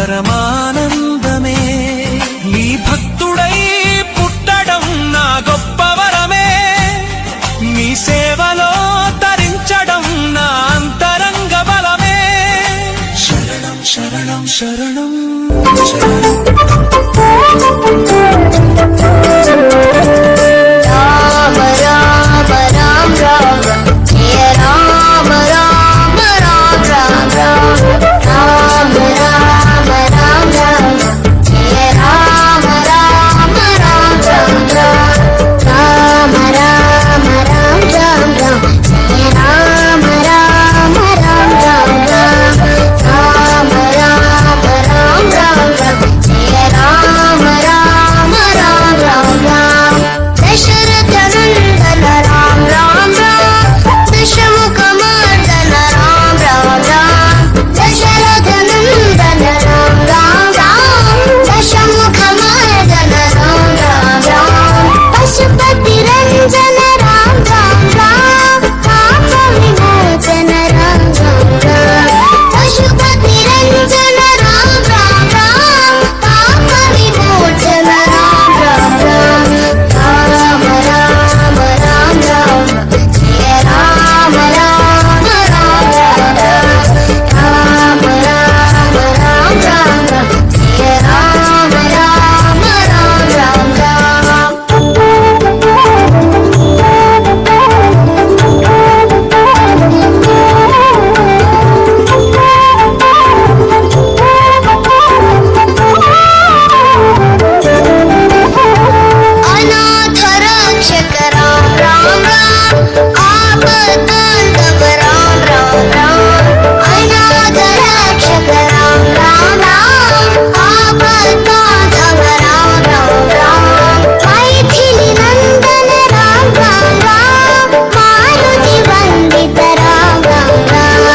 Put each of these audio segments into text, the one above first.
పరమానందమే. నీ భక్తుడై పుట్టడం నా గొప్ప వరమే. నీ సేవలో తరించడం నా అంతరంగ బలమే. శరణం శరణం శరణం శరణం. రామ రామ రామ రామ జయ రామ రామ రామ రామ రామ రామ రామ రామ జయ రామ రామ రామ రామ రామ రామ రామ రామ జయ రామ రామ రామ రామ రామ రామ రామ రామ జయ రామ రామ రామ రామ దశరథ నందన రామ రామ దశముఖ మర్దన రామ రామ దశరథ నందన రామ రామ దశముఖ మర్దన రామ రామ పశుపతి రంజన రామ రామ పాప విమోచన రామ రామ పశుపతి రంజన రామ రామ పాప విమోచన రామ రామ రామ రామ రామ రామ జయ రామ రామ రామ రామ రామ రామ రామ జయ రామ రామ రామ అనాథ రక్షక రామ రామ ఆపద్బాంధవ రామ రామ అనాథ రక్షక రామ రామ ఆపద్బాంధవ రామ రామ మైథిలి నందన రామ రామ మారుతి వందిత రామ రామ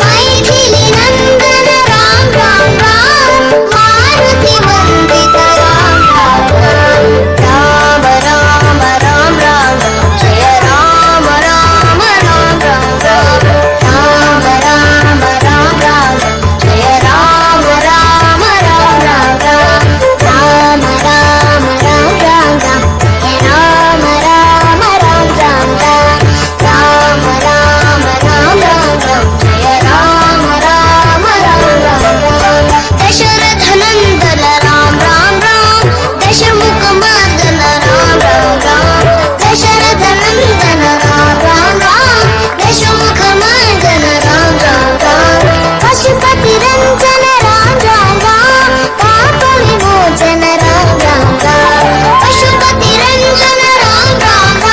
మైథిలి నందన రామ రామ మారుతి వందిత రామ రామ రామ రామ రామ జయ రామ రామ రామ రామ రామ రామ రామ రామ జయ రామ రామ రామ రామ రామ రామ రామ రామ జయ రామ రామ రామ రామ రామ రామ రామ రామ జయ రామ రామ రామ రామ దశరథ నందన రామ రామ దశముఖ మర్దన రామ రామ దశరథ నందన రామ రామ దశముఖ మర్దన రామ రామ పశుపతి రంజన రామ రామ పాప విమోచన రామ రామ పశుపతి రంజన రామ రామ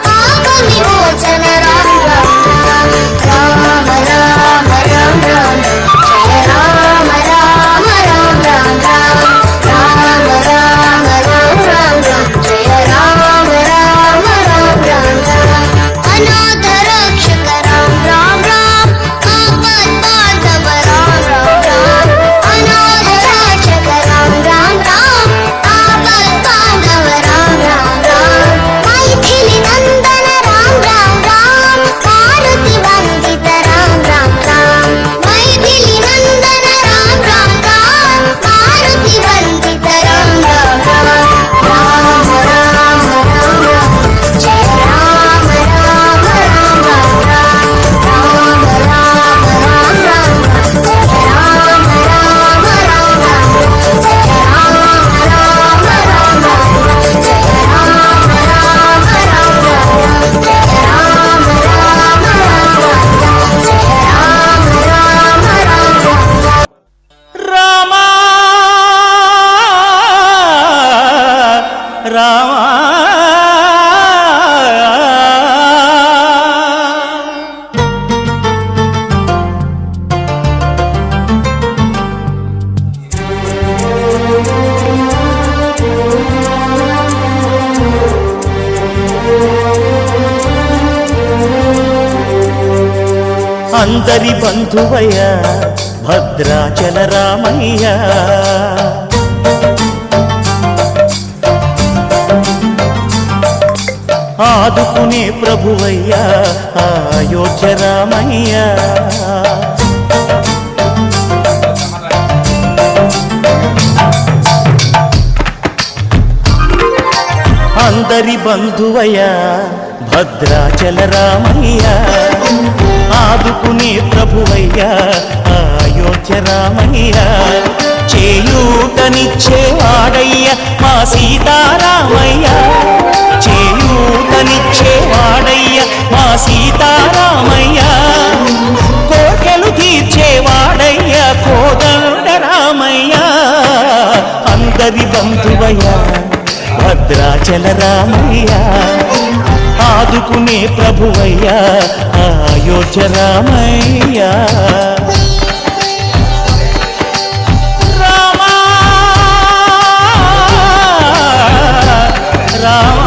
పాప విమోచన రామ రామ రామ రామ రామ జయ రామ రామ రామ రామ రామ రామ రామ రామ జయ రామ రామ రామ రామ అనాథ రక్షక రామ రామ ఆపద్బాంధవ రామ రామ అనాథ రక్షక రామ రామ ఆపద్బాంధవ రామ రామ మైథిలి నందన రామ రామ మారుతి వందిత రామ రామ మైథిలి నందన రామ రామ మారుతి వందిత రామ రామ రామ రామ జయ రామ రామ రామ రామ రామ రామ రామ జయ రామ రామ రామ జయ రామ రామ రామ జయ రామ రామ రామ జయ రామ రామ రామ జయ రామ రామ రామ రామ అందరి బంధువయ్య భద్రాచల రామయ్య ఆదుకునే ప్రభువయ్యా అయోధ్య రామయ్యా అందరి బంధువయ్య భద్రాచల రామయ్య ఆదుకునే ప్రభువయ్య అయోధ్య రామయ్య చేయూతనిచ్చేవాడయ్య మా సీతారామయ్య చేయూతనిచ్చేవాడయ్య మా సీతారామయ్య కోర్కెలు తీర్చేవాడయ్య కోదండ రామయ్య అందరి బంధువయ్య భద్రాచల రామయ్య ఆదుకునే ప్రభువయ్య అయోధ్య రామయ్య రామ రామ